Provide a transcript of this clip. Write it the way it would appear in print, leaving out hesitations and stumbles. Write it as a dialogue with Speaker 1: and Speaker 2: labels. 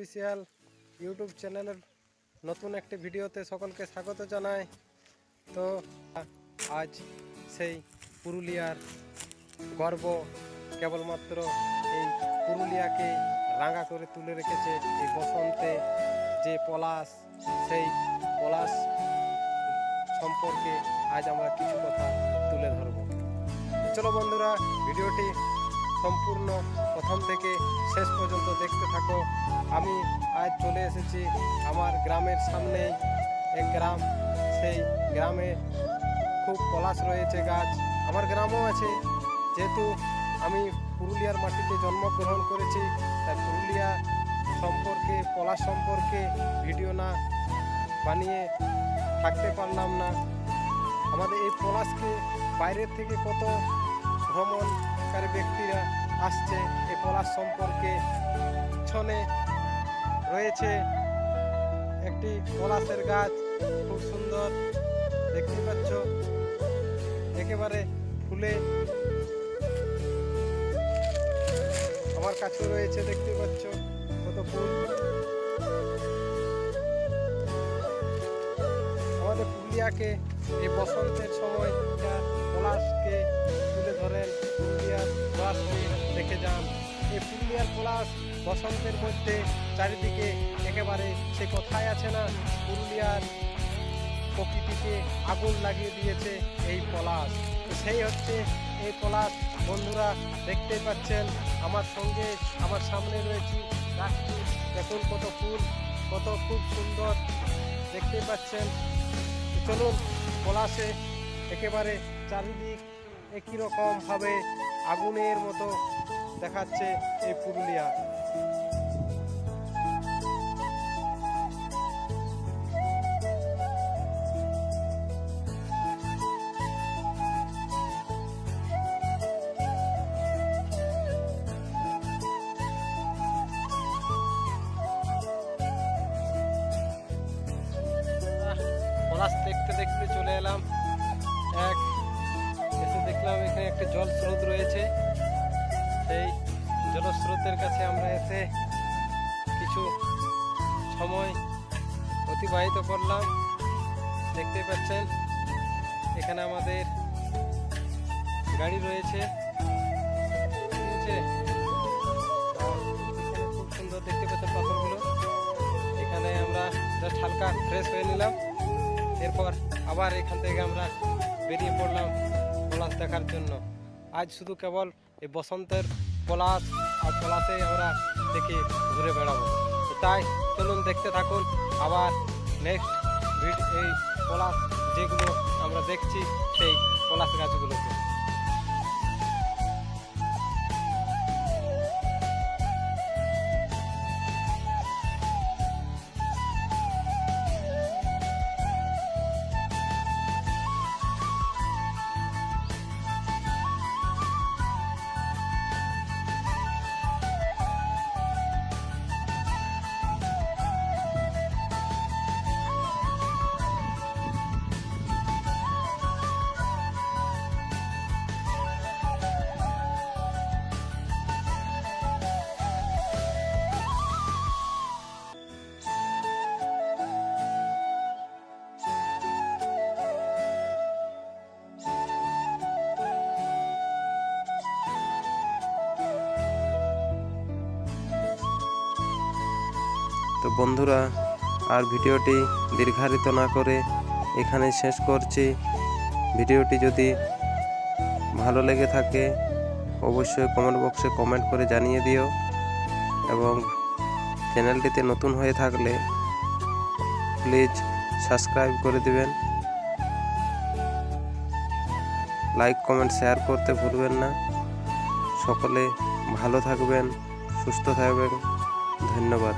Speaker 1: Official YouTube চ্যানেলের নতুন একটি ভিডিওতে সকলকে স্বাগত জানাই। তো আজ সেই পুরুলিয়ার গর্ব কেবলমাত্র এই পুরুলিয়াকে রাঙা করে তুলে রেখেছে এই বসন্তে যে পলাশ, সেই পলাশ সম্পর্কে আজ আমরা কিছু কথা তুলে ধরব। চলো বন্ধুরা, ভিডিওটি সম্পূর্ণ প্রথম থেকে শেষ পর্যন্ত দেখতে থাকো। আমি আজ চলে এসেছি আমার গ্রামের সামনেই এক গ্রাম। সেই গ্রামে খুব পলাশ রয়েছে গাছ, আমার গ্রামও আছে। যেহেতু আমি পুরুলিয়ার মাটিতে জন্মগ্রহণ করেছি, তাই পুরুলিয়া সম্পর্কে, পলাশ সম্পর্কে ভিডিও না বানিয়ে থাকতে পারলাম না। আমাদের এই পলাশকে বাইরের থেকে কত ভ্রমণকারী ব্যক্তিরা আসছে এই পলাশ সম্পর্কে। পিছনে রয়েছে একটি পলাশের গাছ, খুব সুন্দর দেখতে পাচ্ছ, একেবারে ফুলে আমার কাছে রয়েছে, দেখতে পাচ্ছ কত ফুল। আমাদের পুরুলিয়াকে এই বসন্তের সময় পলাশকে তুলে ধরেন, পুরুলিয়ার পলাশকে দেখে যান। এই পুরুলিয়ার পলাশ বসন্তের মধ্যে চারিদিকে একেবারে সে কথাই আছে না, পুরুলিয়ার প্রকৃতিকে আগুন লাগিয়ে দিয়েছে এই পলাশ। সেই হচ্ছে এই পলাশ। বন্ধুরা দেখতেই পাচ্ছেন আমার সঙ্গে, আমার সামনে রয়েছে গাছটি, দেখুন কত ফুল, কত খুব সুন্দর দেখতেই পাচ্ছেন। চলুন, পলাশে একেবারে চারিদিক একই রকম ভাবে আগুনের মতো দেখাচ্ছে এই পুরুলিয়া। পলাশ দেখতে দেখতে চলে এলাম এসে দেখলাম এখানে একটা জল স্রোত রয়েছে। সেই জলস্রোতের কাছে আমরা এসে কিছু সময় অতিবাহিত করলাম। দেখতে পাচ্ছেন এখানে আমাদের গাড়ি রয়েছে, খুব সুন্দর দেখতে পাচ্ছেন পাথরগুলো। এখানে আমরা জাস্ট হালকা ফ্রেশ হয়ে নিলাম, এরপর আবার এখান থেকে আমরা বেরিয়ে পড়লাম পলাশ দেখার জন্য। আজ শুধু কেবল এই বসন্তের পলাশ আর পলাশে আমরা দেখে ঘুরে বেড়াবো। তাই চলুন দেখতে থাকুন আবার নেক্সট এই পলাশ যেগুলো আমরা দেখছি সেই পলাশ গাছগুলোকে।
Speaker 2: তো বন্ধুরা, আর ভিডিওটি দীর্ঘায়িত না করে এখানে শেষ করছি। ভিডিওটি যদি ভালো লেগে থাকে অবশ্যই কমেন্ট বক্সে কমেন্ট করে জানিয়ে দিও, এবং চ্যানেলটিতে নতুন হয়ে থাকলে প্লিজ সাবস্ক্রাইব করে দিবেন। লাইক কমেন্ট শেয়ার করতে ভুলবেন না। সকলে ভালো থাকবেন, সুস্থ থাকবেন। ধন্যবাদ।